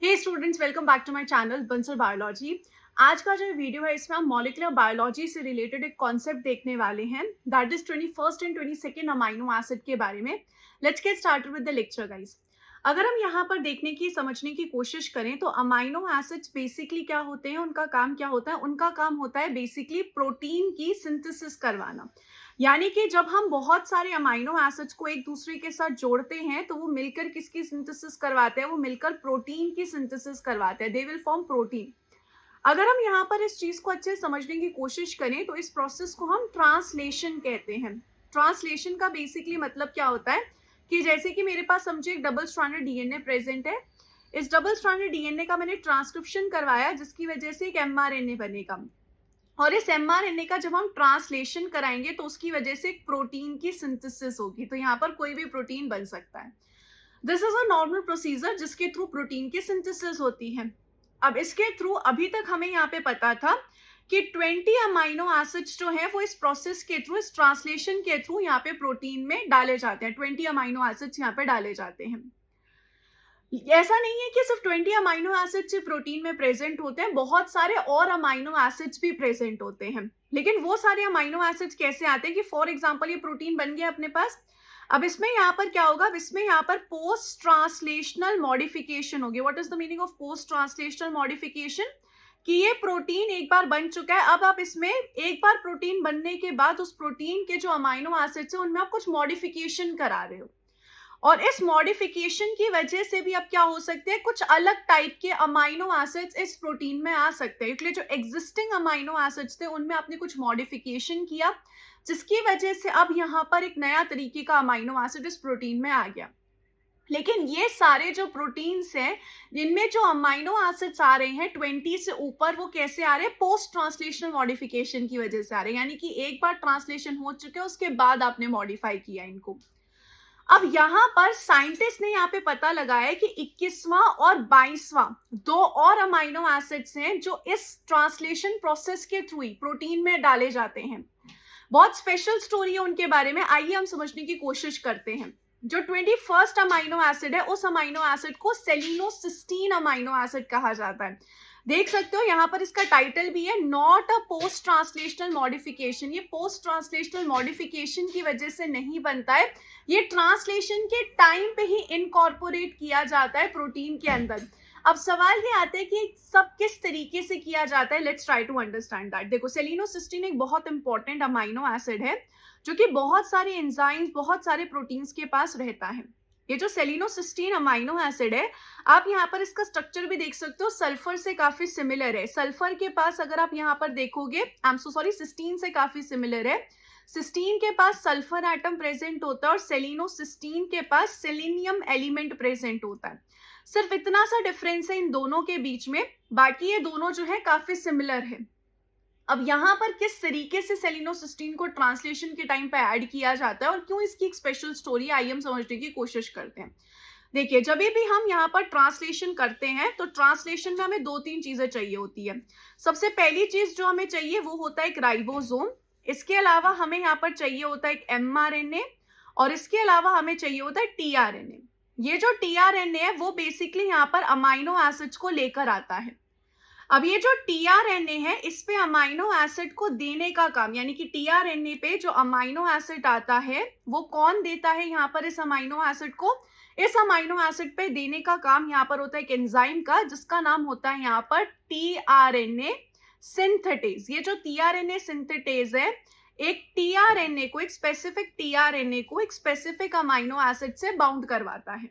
Hey students, welcome back to my channel Bansal biology. आज का जो वीडियो है इसमें हम मॉलिक्यूलर बायोलॉजी से रिलेटेड एक कॉन्सेप्ट देखने वाले हैं, that is 21st and 22nd amino acid के बारे में। Let's get started with the lecture guys. अगर हम यहाँ पर देखने की समझने की कोशिश करें तो अमाइनो एसिड्स बेसिकली क्या होते हैं, उनका काम क्या होता है? उनका काम होता है बेसिकली प्रोटीन की सिंथेसिस करवाना। यानी कि जब हम बहुत सारे अमाइनो एसिड्स को एक दूसरे के साथ जोड़ते हैं तो वो मिलकर किसकी सिंथेसिस करवाते हैं? वो मिलकर प्रोटीन की सिंथेसिस करवाते हैं। They will form protein. अगर हम यहाँ पर इस चीज को अच्छे से समझने की कोशिश करें तो इस प्रोसेस को हम ट्रांसलेशन कहते हैं। ट्रांसलेशन का बेसिकली मतलब क्या होता है कि जैसे कि मेरे पास समझे एक डबल स्ट्रैंडेड डीएनए प्रेजेंट है। इस डबल स्ट्रैंडेड डीएनए का मैंने ट्रांसक्रिप्शन करवाया जिसकी वजह से एक एमआरएनए बनेगा, और इस एमआरएनए का जब हम ट्रांसलेशन कराएंगे तो उसकी वजह से एक प्रोटीन की सिंथेसिस होगी। तो यहाँ पर कोई भी प्रोटीन बन सकता है। This is a normal procedure जिसके थ्रू प्रोटीन की सिंथेसिस होती है। अब इसके थ्रू अभी तक हमें यहाँ पे पता था कि 20 अमाइनो एसिड्स जो है वो इस प्रोसेस के थ्रू, इस ट्रांसलेशन के थ्रू यहाँ पे प्रोटीन में डाले जाते हैं। 20 अमाइनो एसिड्स यहाँ पे डाले जाते हैं। ऐसा नहीं है कि सिर्फ 20 अमाइनो एसिड्स प्रोटीन में प्रेजेंट होते हैं, बहुत सारे और अमाइनो एसिड्स भी प्रेजेंट होते हैं। लेकिन वो सारे अमाइनो एसिड्स कैसे आते हैं कि फॉर एग्जांपल ये प्रोटीन बन गया अपने पास। अब इसमें यहाँ पर क्या होगा? अब इसमें यहाँ पर पोस्ट ट्रांसलेशनल मॉडिफिकेशन होगी। What is the meaning of post translational modification? कि ये प्रोटीन एक बार बन चुका है, अब आप इसमें एक बार प्रोटीन बनने के बाद उस प्रोटीन के जो अमाइनो एसिड्स है उनमें आप कुछ मॉडिफिकेशन करा रहे हो, और इस मॉडिफिकेशन की वजह से भी अब क्या हो सकते हैं? कुछ अलग टाइप के अमाइनो एसिड्स इस प्रोटीन में आ सकते हैं। इसलिए जो एग्जिस्टिंग अमाइनो एसिड्स थे उनमें आपने कुछ मॉडिफिकेशन किया जिसकी वजह से अब यहाँ पर एक नया तरीके का अमाइनो एसिड इस प्रोटीन में आ गया। लेकिन ये सारे जो प्रोटीन्स हैं जिनमें जो अमाइनो एसिड्स आ रहे हैं 20 से ऊपर, वो कैसे आ रहे हैं? पोस्ट ट्रांसलेशनल मॉडिफिकेशन की वजह से आ रहे हैं। यानी कि एक बार ट्रांसलेशन हो चुके हैं उसके बाद आपने मॉडिफाई किया इनको। अब यहाँ पर साइंटिस्ट ने यहाँ पे पता लगाया कि 21वां और 22वां दो और अमाइनो एसिड्स हैं जो इस ट्रांसलेशन प्रोसेस के थ्रू ही प्रोटीन में डाले जाते हैं। बहुत स्पेशल स्टोरी है उनके बारे में, आइए हम समझने की कोशिश करते हैं। जो 21st अमाइनो एसिड है उस अमाइनो एसिड को सेलिनोसिस्टीन अमाइनो एसिड कहा जाता है। देख सकते हो यहाँ पर इसका टाइटल भी है, not a post translational modification. ये पोस्ट ट्रांसलेशनल मॉडिफिकेशन की वजह से नहीं बनता है, ये ट्रांसलेशन के टाइम पे ही इनकॉर्पोरेट किया जाता है प्रोटीन के अंदर। अब सवाल ये आता है कि सब किस तरीके से किया जाता है। Let's try to understand that. देखो, सेलिनोसिस्टीन एक बहुत इंपॉर्टेंट अमाइनो एसिड है जो कि बहुत सारे एंजाइम्स, बहुत सारे प्रोटीन्स के पास रहता है। ये जो सेलिनोसिस्टीन अमाइनो एसिड है, आप यहाँ पर इसका स्ट्रक्चर भी देख सकते हो, सल्फर से काफी सिमिलर है। सल्फर के पास अगर आप यहाँ पर देखोगे, I am so sorry, cysteine से काफी सिमिलर है। सिस्टीन के पास सल्फर एटम प्रेजेंट होता है और सेलिनोसिस्टीन के पास सेलेनियम एलिमेंट प्रेजेंट होता है। सिर्फ इतना सा डिफरेंस है इन दोनों के बीच में, बाकी ये दोनों जो है काफी सिमिलर है। अब यहाँ पर किस तरीके से सेलिनोसिस्टीन को ट्रांसलेशन के टाइम पे ऐड किया जाता है और क्यों इसकी एक स्पेशल स्टोरी, आइए हम समझने की कोशिश करते हैं। देखिए, जब भी हम यहाँ पर ट्रांसलेशन करते हैं तो ट्रांसलेशन में हमें दो तीन चीजें चाहिए होती है। सबसे पहली चीज जो हमें चाहिए वो होता है एक राइबोसोम। इसके अलावा हमें यहाँ पर चाहिए होता है एक एमआरएनए, और इसके अलावा हमें चाहिए होता है टीआरएनए। ये जो टीआरएनए है वो बेसिकली यहाँ पर अमाइनो एसिड्स को लेकर आता है। अब ये जो टीआरएनए है इस पे अमाइनो एसिड को देने का काम, यानी कि टीआरएनए पे जो अमाइनो एसिड आता है वो कौन देता है यहाँ पर इस अमाइनो एसिड को? इस अमाइनो एसिड पे देने का काम यहाँ पर होता है एक एंजाइम का जिसका नाम होता है यहाँ पर टीआरएनए सिंथेटेज। ये जो टीआरएनए सिंथेटेज है, एक टीआरएनए को, एक स्पेसिफिक टीआरएनए को एक स्पेसिफिक अमाइनो एसिड से बाउंड करवाता है।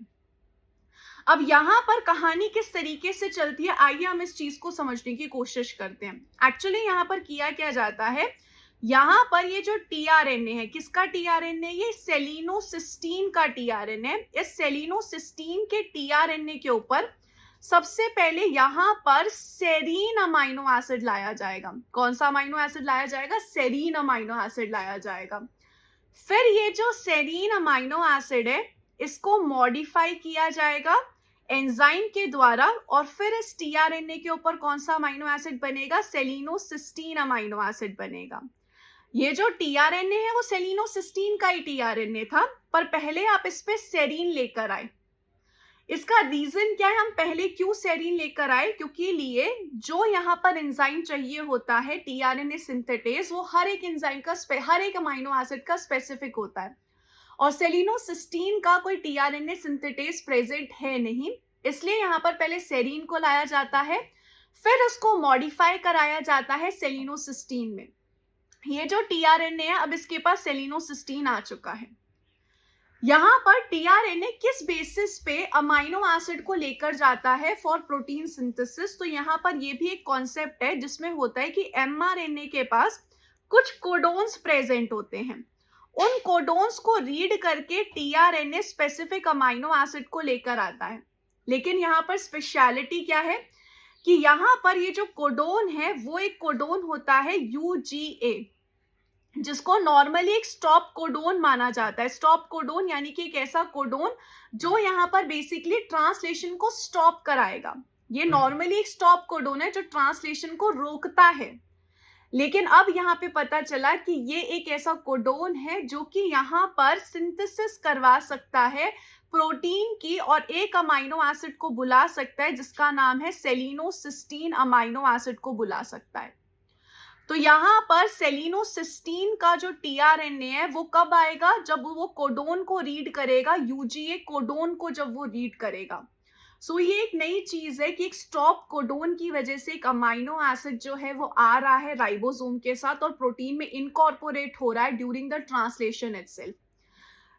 अब यहाँ पर कहानी किस तरीके से चलती है, आइए हम इस चीज को समझने की कोशिश करते हैं। एक्चुअली यहाँ पर किया क्या जाता है, यहाँ पर ये जो टीआरएनए है, किसका टीआरएनए? ये सेलिनोसिस्टीन का टीआरएनए है। इस सेलिनोसिस्टीन के टीआरएनए के ऊपर सबसे पहले यहाँ पर सेरीन अमाइनो एसिड लाया जाएगा। कौन सा अमाइनो एसिड लाया जाएगा? सेरीन अमाइनो एसिड लाया जाएगा। फिर ये जो सेरीन अमाइनो एसिड है इसको मॉडिफाई किया जाएगा एंजाइम के द्वारा, और फिर इस टीआरएनए के ऊपर कौन सा अमाइनो एसिड बनेगा? सेलिनोसिस्टीन अमाइनो एसिड बनेगा। ये जो टीआरएनए है वो सेलिनोसिस्टीन का ही टीआरएनए था, पर पहले आप इस पे सेरीन लेकर आए। इसका रीजन क्या है, हम पहले क्यों सेरीन लेकर आए, क्योंकि लिए जो यहाँ पर एंजाइम चाहिए होता है टीआरएनए सिंथेटेज, वो हर एक एंजाइम का हर एक अमीनो एसिड का स्पेसिफिक होता है, और सेलिनोसिस्टीन का कोई टीआरएनए सिंथेटेज प्रेजेंट है नहीं, इसलिए यहाँ पर पहले सेरीन को लाया जाता है, फिर उसको मॉडिफाई कराया जाता है सेलिनोसिस्टीन में। ये जो टीआरएनए है, अब इसके पास सेलिनोसिस्टीन आ चुका है। यहाँ पर टीआरएनए किस बेसिस पे अमाइनो एसिड को लेकर जाता है फॉर प्रोटीन सिंथेसिस, तो यहाँ पर ये भी एक कॉन्सेप्ट है जिसमें होता है कि एमआरएनए के पास कुछ कोडोन्स प्रेजेंट होते हैं, उन कोडोन्स को रीड करके टीआरएनए स्पेसिफिक अमाइनो एसिड को लेकर आता है। लेकिन यहाँ पर स्पेशलिटी क्या है कि यहाँ पर ये जो कोडोन है वो एक कोडोन होता है यूजीए, जिसको नॉर्मली एक स्टॉप कोडोन माना जाता है। स्टॉप कोडोन यानी कि एक ऐसा कोडोन जो यहाँ पर बेसिकली ट्रांसलेशन को स्टॉप कराएगा। ये नॉर्मली एक स्टॉप कोडोन है जो ट्रांसलेशन को रोकता है, लेकिन अब यहाँ पे पता चला कि ये एक ऐसा कोडोन है जो कि यहाँ पर सिंथेसिस करवा सकता है प्रोटीन की, और एक अमाइनो एसिड को बुला सकता है जिसका नाम है सेलिनोसिस्टीन अमाइनो एसिड को बुला सकता है। तो यहाँ पर सेलिनोसिस्टीन का जो टीआरएनए है वो कब आएगा, जब वो कोडोन को रीड करेगा, यूजीए कोडोन को जब वो रीड करेगा। सो ये एक नई चीज है कि एक स्टॉप कोडोन की वजह से एक अमाइनो एसिड जो है वो आ रहा है राइबोसोम के साथ और प्रोटीन में इनकॉर्पोरेट हो रहा है ड्यूरिंग द ट्रांसलेशन इटसेल्फ।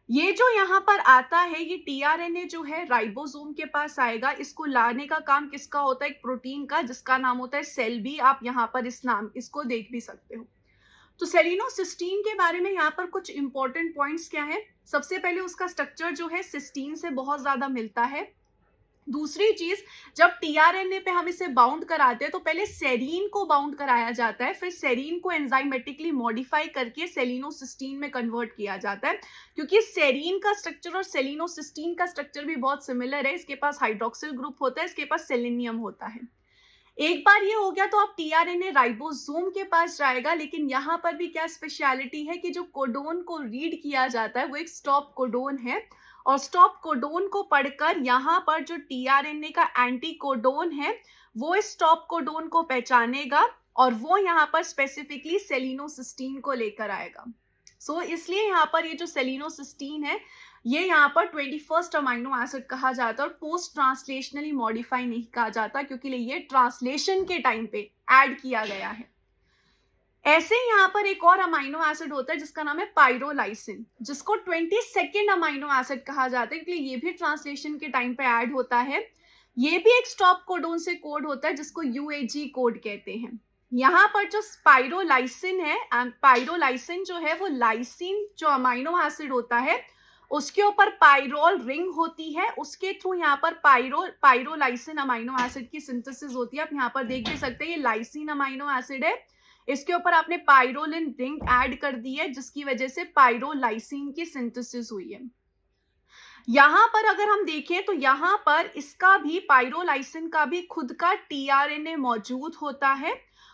ये जो यहाँ पर आता है, ये टीआरएनए जो है राइबोसोम के पास आएगा, इसको लाने का काम किसका होता है, एक प्रोटीन का जिसका नाम होता है सेल बी। आप यहाँ पर इस नाम इसको देख भी सकते हो। तो सेलिनोसिस्टीन के बारे में यहाँ पर कुछ इंपॉर्टेंट पॉइंट्स क्या है, सबसे पहले उसका स्ट्रक्चर जो है सिस्टीन से बहुत ज्यादा मिलता है। दूसरी चीज, जब टीआरएनए पे हम इसे बाउंड कराते हैं तो पहले सेरीन को बाउंड कराया जाता है, फिर सेरीन को एंजाइमेटिकली मॉडिफाई करके सेलिनोसिस्टीन में कन्वर्ट किया जाता है, क्योंकि सेरीन का स्ट्रक्चर और सेलिनोसिस्टीन का स्ट्रक्चर भी बहुत सिमिलर है। इसके पास हाइड्रोक्सिल ग्रुप होता है, इसके पास सेलेनियम होता है। एक बार ये हो गया तो अब टीआरएनए राइबोसोम के पास जाएगा, लेकिन यहाँ पर भी क्या स्पेशलिटी है कि जो कोडोन को रीड किया जाता है वो एक स्टॉप कोडोन है, और स्टॉप कोडोन को पढ़कर यहाँ पर जो टीआरएनए का एंटी कोडोन है वो इस स्टॉप कोडोन को पहचानेगा और वो यहाँ पर स्पेसिफिकली सेलिनोसिस्टीन को लेकर आएगा। सो इसलिए यहाँ पर ये जो सेलिनोसिस्टीन है ये यहाँ पर 21st अमाइनो एसिड कहा जाता है और पोस्ट ट्रांसलेशनली मॉडिफाई नहीं कहा जाता, क्योंकि ये ट्रांसलेशन के टाइम पे ऐड किया गया है। ऐसे यहाँ पर एक और अमाइनो एसिड होता है जिसका नाम है पाइरोलाइसिन, जिसको 22nd अमाइनो एसिड कहा जाता है, क्योंकि ये भी ट्रांसलेशन के टाइम पे ऐड होता है। ये भी एक स्टॉप कोडोन से कोड होता है जिसको यूएजी कोड कहते हैं। यहाँ पर जो पाइरोलाइसिन है, पाइरोलाइसिन जो है वो लाइसिन जो अमाइनो एसिड होता है उसके ऊपर पाइरोल रिंग होती है, उसके थ्रू यहाँ पर पाइरोलाइसिन अमाइनो एसिड की सिंथेसिस होती है। आप यहाँ पर देख भी सकते हैं ये लाइसिन अमाइनो एसिड है, इसके ऊपर आपने पाइरोलिन रिंग ऐड कर दी है जिसकी वजह से पाइरोलाइसिन की सिंथेसिस हुई है। यहाँ पर अगर हम देखें तो यहाँ पर इसका भी पाइरोलाइसिन का भी खुद का टीआरएनए मौजूद होता है,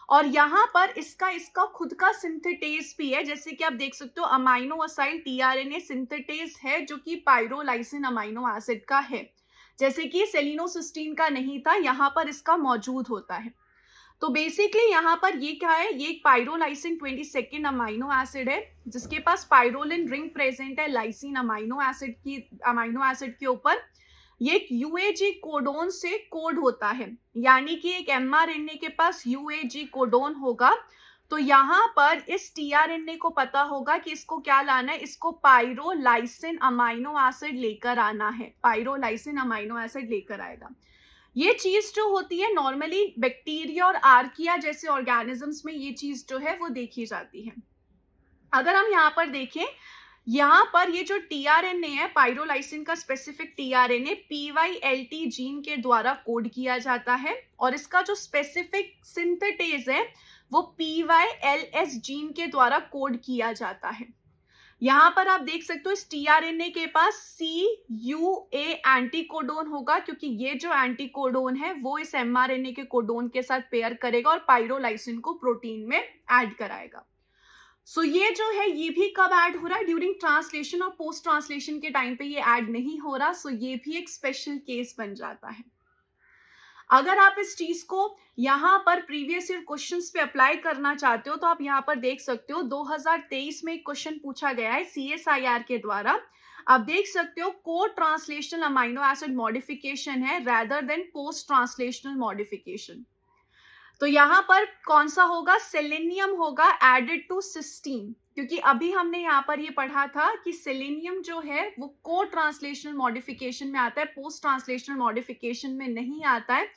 और यहाँ पर इसका खुद का सिंथेटेज भी है। जैसे कि आप देख सकते हो अमाइनो असाइल टीआरएनए सिंथेटेज है जो कि पाइरोलाइसिन अमाइनो एसिड का है, जैसे कि सेलिनोसिस्टीन का नहीं था, यहाँ पर इसका मौजूद होता है। तो बेसिकली यहाँ पर ये क्या है, ये एक पाइरोलाइसिन 22nd अमाइनो एसिड है जिसके पास पाइरोलिन रिंग प्रेजेंट है लाइसिन अमाइनो एसिड के ऊपर। ये एक यूएजी कोडोन से कोड होता है, यानी कि एक एमआरएनए के पास यूएजी कोडोन होगा, तो यहाँ पर इस टीआरएनए को पता होगा कि इसको क्या लाना है, इसको पाइरोलाइसिन अमाइनो एसिड लेकर आना है, पाइरोलाइसिन अमाइनो एसिड लेकर आएगा। ये चीज जो होती है नॉर्मली बैक्टीरिया और आर्किया जैसे ऑर्गेनिजम्स में ये चीज जो है वो देखी जाती है। अगर हम यहाँ पर देखें, यहाँ पर ये जो टीआरएनए है पाइरोलाइसिन का स्पेसिफिक टीआरएनए PYLT जीन के द्वारा कोड किया जाता है, और इसका जो स्पेसिफिक सिंथेटेज है वो PYLS जीन के द्वारा कोड किया जाता है। यहाँ पर आप देख सकते हो इस टीआरएनए के पास CUA एंटीकोडोन होगा, क्योंकि ये जो एंटीकोडोन है वो इस एमआरएनए के कोडोन के साथ पेयर करेगा और पाइरोलाइसिन को प्रोटीन में ऐड कराएगा। सो ये जो है ये भी कब ऐड हो रहा है, ड्यूरिंग ट्रांसलेशन और पोस्ट ट्रांसलेशन के टाइम पे ये ऐड नहीं हो रहा, सो ये भी एक स्पेशल केस बन जाता है। अगर आप इस चीज को यहाँ पर प्रीवियस ईयर क्वेश्चंस पे अप्लाई करना चाहते हो तो आप यहाँ पर देख सकते हो 2023 में एक क्वेश्चन पूछा गया है CSIR के द्वारा। आप देख सकते हो को ट्रांसलेशनल अमाइनो एसिड मॉडिफिकेशन है rather than post translational modification. तो यहाँ पर कौन सा होगा, सेलेनियम होगा एडेड टू सिस्टीन, क्योंकि अभी हमने यहाँ पर ये पढ़ा था कि सेलेनियम जो है वो को ट्रांसलेशनल मॉडिफिकेशन में आता है, पोस्ट ट्रांसलेशनल मॉडिफिकेशन में नहीं आता है।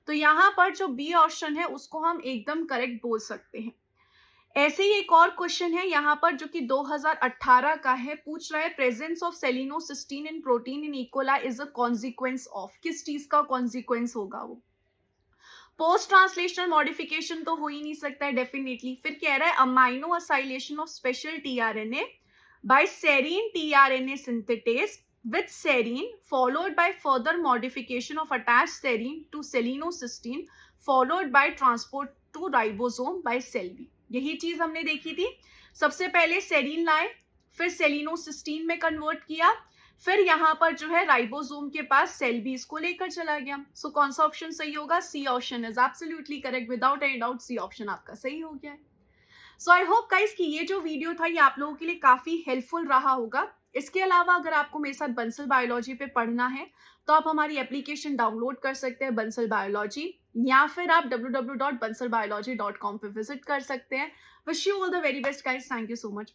तो यहाँ पर जो बी ऑप्शन है उसको हम एकदम करेक्ट बोल सकते हैं। ऐसे ही एक और क्वेश्चन है यहाँ पर जो कि 2018 का है, पूछ रहा है presence of selenocysteine in protein in E coli is a consequence of, किस चीज का कॉन्सिक्वेंस होगा वो। पोस्ट ट्रांसलेशनल मॉडिफिकेशन तो हो ही नहीं सकता है डेफिनेटली। फिर कह रहा है aminoacylation of special tRNA by serine tRNA synthetase with serine followed by further modification of attached serine to selenocysteine followed by transport to ribosome by SelB. यही चीज हमने देखी थी। सबसे पहले सेरीन लाए, फिर सेलिनोसिस्टीन में कन्वर्ट किया, फिर यहाँ पर जो है राइबोसोम के पास सेल बी इसको लेकर चला गया। सो कौन सा ऑप्शन सही होगा, C option is absolutely correct, without any doubt C option आपका सही हो गया है। सो आई होप गाइस कि ये जो वीडियो था ये आप लोगों के लिए काफी हेल्पफुल रहा होगा। इसके अलावा अगर आपको मेरे साथ बंसल बायोलॉजी पे पढ़ना है तो आप हमारी एप्लीकेशन डाउनलोड कर सकते हैं बंसल बायोलॉजी, या फिर आप www.bansalbiology.com पे विजिट कर सकते हैं। Wish you all the very best guys, thank you so much.